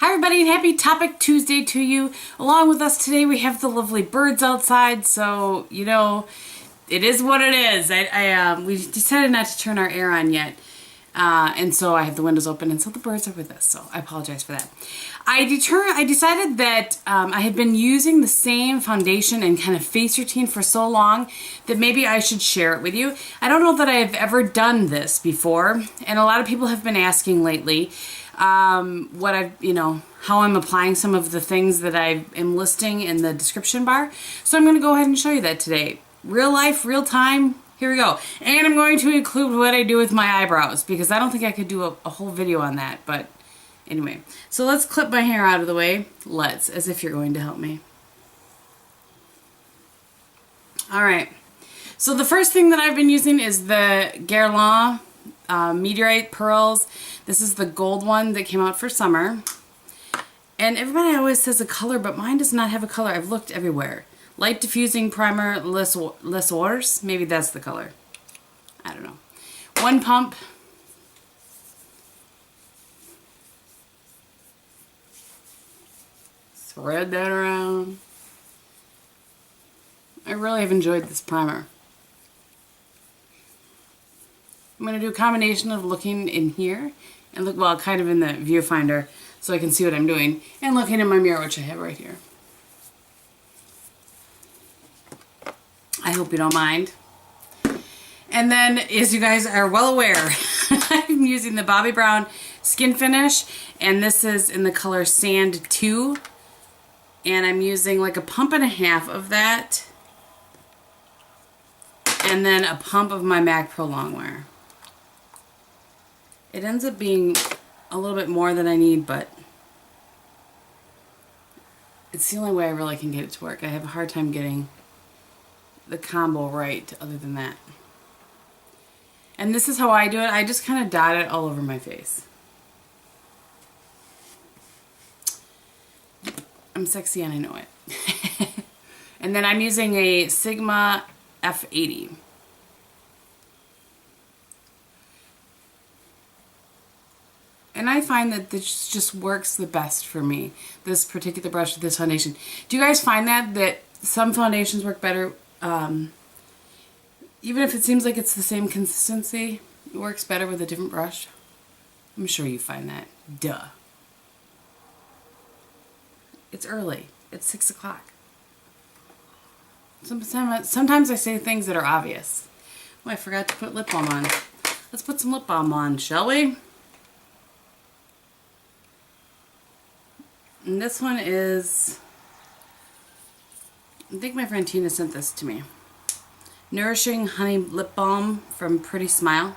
Hi everybody and happy Topic Tuesday to you. Along with us today we have the lovely birds outside, so you know, it is what it is. We decided not to turn our air on yet, and so I have the windows open and so the birds are with us, so I apologize for that. I decided that I had been using the same foundation and kind of face routine for so long that maybe I should share it with you. I don't know that I have ever done this before, and a lot of people have been asking lately how I'm applying some of the things that I am listing in the description bar. So I'm going to go ahead and show you that today. Real life, real time, here we go. And I'm going to include what I do with my eyebrows because I don't think I could do a whole video on that, but anyway. So let's clip my hair out of the way. Let's, as if you're going to help me. Alright, so the first thing that I've been using is the Guerlain Meteorite Pearls. This is the gold one that came out for summer. And everybody always says a color, but mine does not have a color. I've looked everywhere. Light Diffusing Primer Les Ors. Maybe that's the color. I don't know. One pump. Spread that around. I really have enjoyed this primer. I'm going to do a combination of looking in here and look, well, kind of in the viewfinder so I can see what I'm doing, and looking in my mirror, which I have right here. I hope you don't mind. And then, as you guys are well aware, I'm using the Bobbi Brown Skin Finish, and this is in the color Sand 2, and I'm using like a pump and a half of that, and then a pump of my MAC Pro Longwear. It ends up being a little bit more than I need, but it's the only way I really can get it to work. I have a hard time getting the combo right other than that. And this is how I do it. I just kind of dot it all over my face. I'm sexy and I know it. And then I'm using a Sigma F80. And I find that this just works the best for me, this particular brush with this foundation. Do you guys find that some foundations work better, even if it seems like it's the same consistency, it works better with a different brush? I'm sure you find that. Duh. It's early. It's 6 o'clock. Sometimes I say things that are obvious. Oh, I forgot to put lip balm on. Let's put some lip balm on, shall we? And this one is, I think my friend Tina sent this to me. Nourishing Honey Lip Balm from Pretty Smile.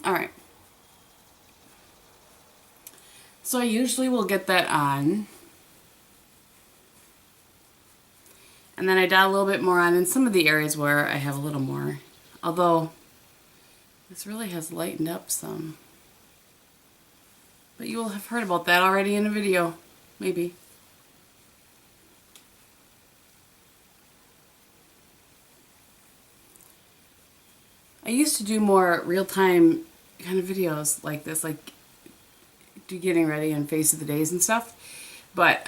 Alright. So I usually will get that on. And then I dot a little bit more on in some of the areas where I have a little more. Although, this really has lightened up some. But you will have heard about that already in a video, maybe. I used to do more real-time kind of videos like this, like do getting ready and face of the days and stuff. But,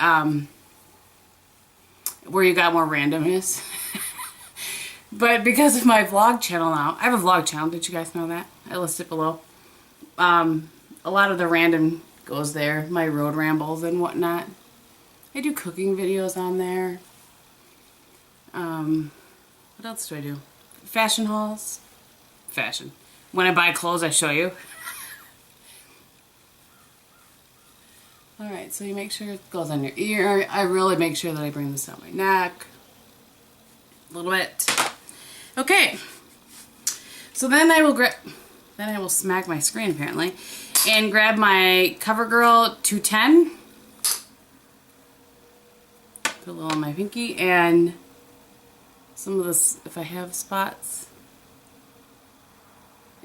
where you got more randomness. But because of my vlog channel now, I have a vlog channel, did you guys know that? I list it below. A lot of the random goes there, my road rambles and whatnot. I do cooking videos on there. What else do I do? Fashion hauls. Fashion. When I buy clothes, I show you. Alright, so you make sure it goes on your ear. I really make sure that I bring this down my neck. A little bit. Okay. So then I will smack my screen apparently. And grab my Covergirl 210. Put a little on my pinky and some of this, if I have spots.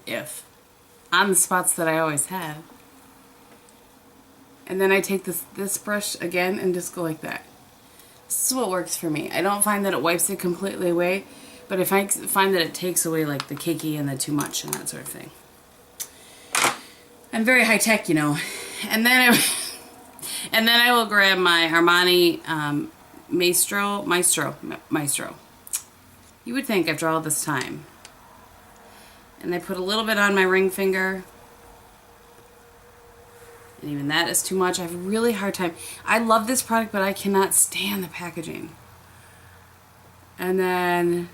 On the spots that I always have. And then I take this brush again and just go like that. This is what works for me. I don't find that it wipes it completely away, but if I find that it takes away like the cakey and the too much and that sort of thing. I'm very high tech, you know. And then I will grab my Armani Maestro. You would think after all this time. And I put a little bit on my ring finger. And even that is too much. I have a really hard time. I love this product, but I cannot stand the packaging. And then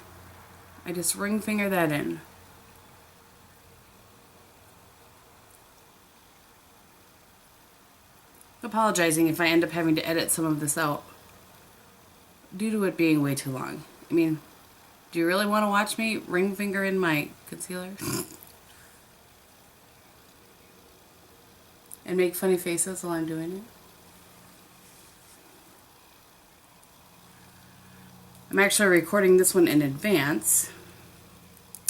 I just ring finger that in. Apologizing if I end up having to edit some of this out due to it being way too long. I mean, do you really want to watch me ring finger in my concealer? And make funny faces while I'm doing it? I'm actually recording this one in advance.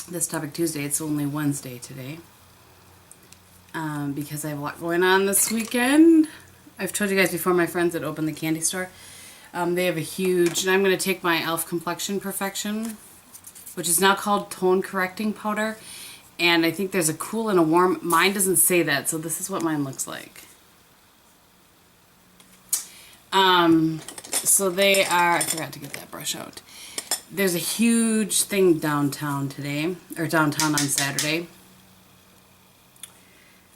This Topic Tuesday, it's only Wednesday today. Because I have a lot going on this weekend. I've told you guys before, my friends that opened the candy store, they have a huge, and I'm going to take my e.l.f. Complexion Perfection, which is now called Tone Correcting Powder, and I think there's a cool and a warm. Mine doesn't say that, so this is what mine looks like. So they are, I forgot to get that brush out. There's a huge thing downtown today, or downtown on Saturday.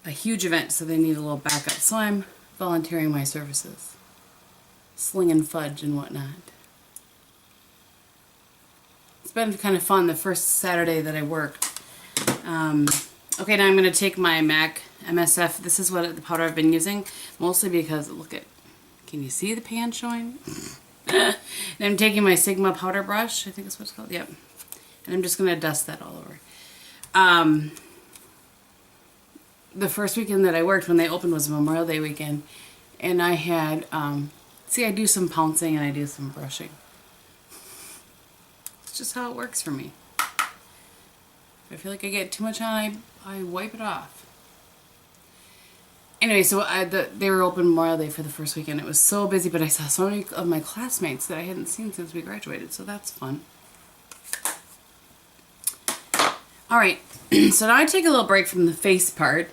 A huge event, so they need a little backup. So I'm volunteering my services. Slinging fudge and whatnot. It's been kind of fun the first Saturday that I worked. Okay, now I'm going to take my MAC MSF. This is what the powder I've been using. Mostly because, look at, can you see the pan showing? And I'm taking my Sigma powder brush. I think that's what it's called. Yep. And I'm just going to dust that all over. The first weekend that I worked when they opened was Memorial Day weekend, and I had, see, I do some pouncing and I do some brushing. It's just how it works for me. If I feel like I get too much on, I wipe it off. Anyway, so they were open Memorial Day for the first weekend. It was so busy, but I saw so many of my classmates that I hadn't seen since we graduated, so that's fun. Alright, so now I take a little break from the face part,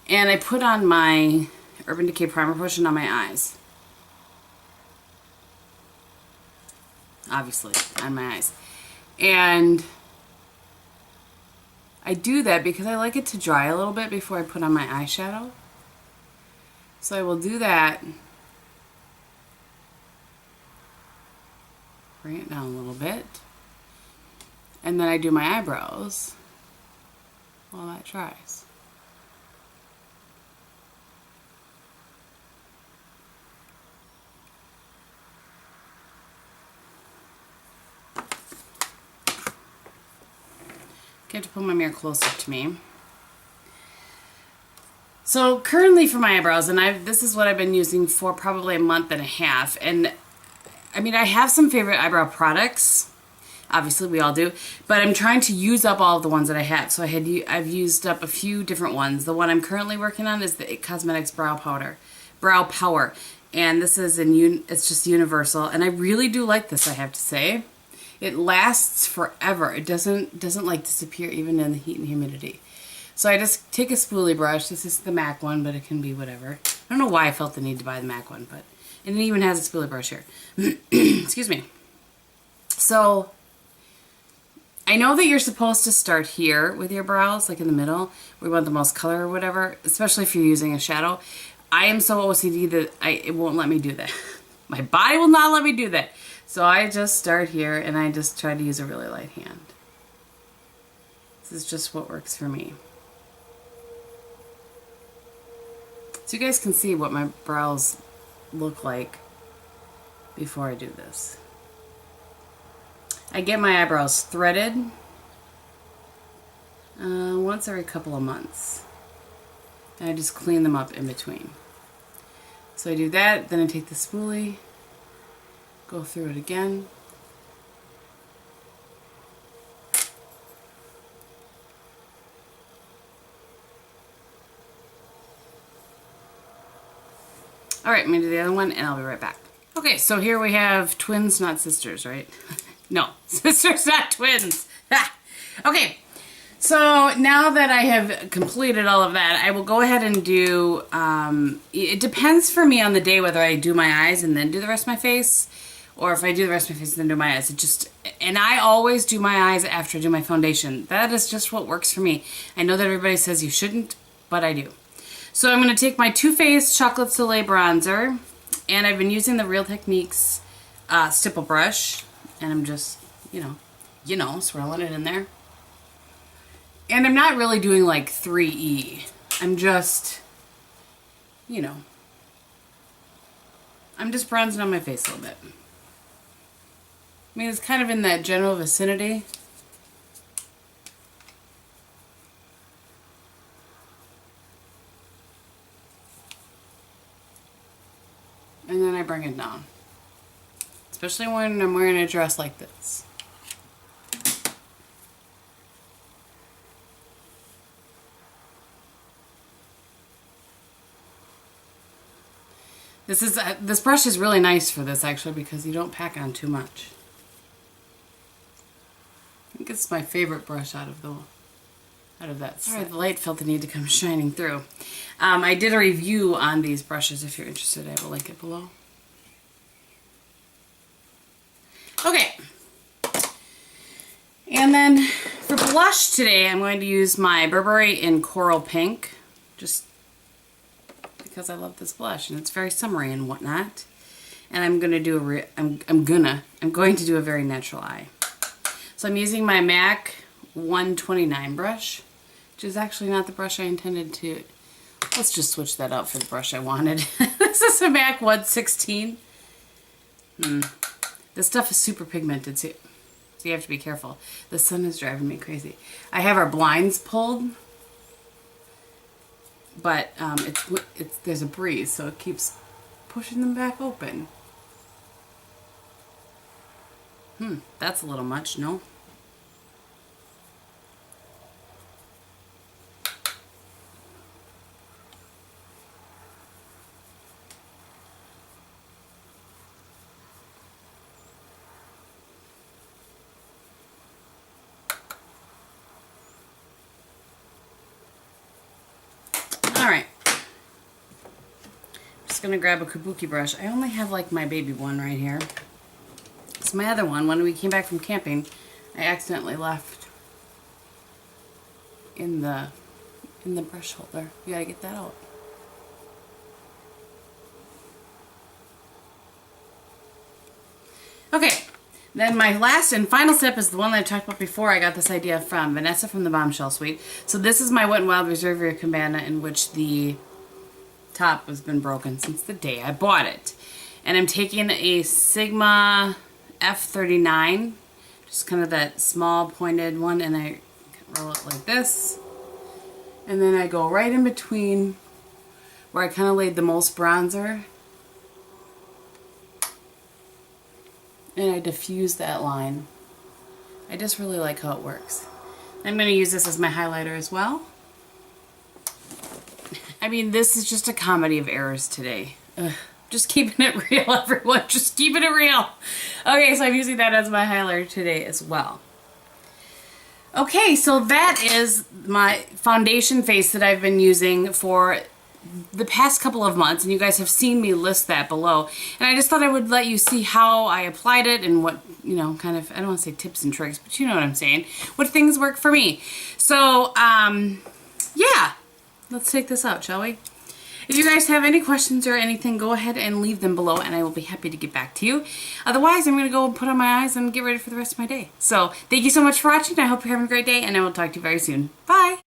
and I put on my Urban Decay Primer Potion on my eyes. Obviously, on my eyes. And I do that because I like it to dry a little bit before I put on my eyeshadow. So I will do that. Bring it down a little bit. And then I do my eyebrows while that dries. I have to put my mirror closer to me. So currently for my eyebrows, and this is what I've been using for probably a month and a half, and I mean, I have some favorite eyebrow products. Obviously, we all do. But I'm trying to use up all of the ones that I have. So I've used up a few different ones. The one I'm currently working on is the IT Cosmetics Brow Power. And this is it's just universal. And I really do like this, I have to say. It lasts forever. It doesn't like disappear even in the heat and humidity. So I just take a spoolie brush. This is the MAC one, but it can be whatever. I don't know why I felt the need to buy the MAC one, but and it even has a spoolie brush here. Excuse me. So I know that you're supposed to start here with your brows, like in the middle, where you want the most color or whatever, especially if you're using a shadow. I am so OCD that it won't let me do that. My body will not let me do that. So I just start here and I just try to use a really light hand. This is just what works for me. So you guys can see what my brows look like before I do this. I get my eyebrows threaded once every couple of months. And I just clean them up in between. So I do that, then I take the spoolie, go through it again. Alright, I'm going to do the other one and I'll be right back. Okay, so here we have twins, not sisters, right? No, sisters, not twins. Okay, So now that I have completed all of that, I will go ahead and do, it depends for me on the day whether I do my eyes and then do the rest of my face, or if I do the rest of my face and then do my eyes. And I always do my eyes after I do my foundation. That is just what works for me. I know that everybody says you shouldn't, but I do. So I'm going to take my Too Faced Chocolate Soleil bronzer, and I've been using the Real Techniques stipple brush, and I'm just, you know, swirling it in there. And I'm not really doing like 3E. I'm just, you know, I'm just bronzing on my face a little bit. I mean, it's kind of in that general vicinity. And then I bring it down. Especially when I'm wearing a dress like this. This brush is really nice for this actually because you don't pack on too much. I think it's my favorite brush out of that set. Alright, the light felt the need to come shining through. I did a review on these brushes if you're interested. I will link it below. Okay. And then for blush today, I'm going to use my Burberry in Coral Pink. Just because I love this blush and it's very summery and whatnot. And I'm going to do I'm going to do a very natural eye. So I'm using my MAC 129 brush, which is actually not the brush I intended to. Let's just switch that out for the brush I wanted. This is a MAC 116. This stuff is super pigmented, so you have to be careful. The sun is driving me crazy. I have our blinds pulled, but there's a breeze, so it keeps pushing them back open. That's a little much, no? Alright, I'm just going to grab a kabuki brush. I only have like my baby one right here. So my other one, when we came back from camping, I accidentally left in the brush holder. You gotta get that out. Okay, then my last and final step is the one that I talked about before. I got this idea from Vanessa from the Bombshell Suite. So this is my Wet n Wild Reserve Your Cabana, in which the top has been broken since the day I bought it. And I'm taking a Sigma F39, just kind of that small pointed one, and I roll it like this. And then I go right in between where I kind of laid the most bronzer. And I diffuse that line. I just really like how it works. I'm going to use this as my highlighter as well. I mean, this is just a comedy of errors today. Ugh. Just keeping it real, everyone. Just keeping it real. Okay, so I'm using that as my highlighter today as well. Okay, so that is my foundation face that I've been using for the past couple of months, and you guys have seen me list that below. And I just thought I would let you see how I applied it and what, you know, kind of, I don't want to say tips and tricks, but you know what I'm saying. What things work for me. So, yeah. Let's take this out, shall we? If you guys have any questions or anything, go ahead and leave them below and I will be happy to get back to you. Otherwise, I'm going to go put on my eyes and get ready for the rest of my day. So, thank you so much for watching. I hope you're having a great day and I will talk to you very soon. Bye!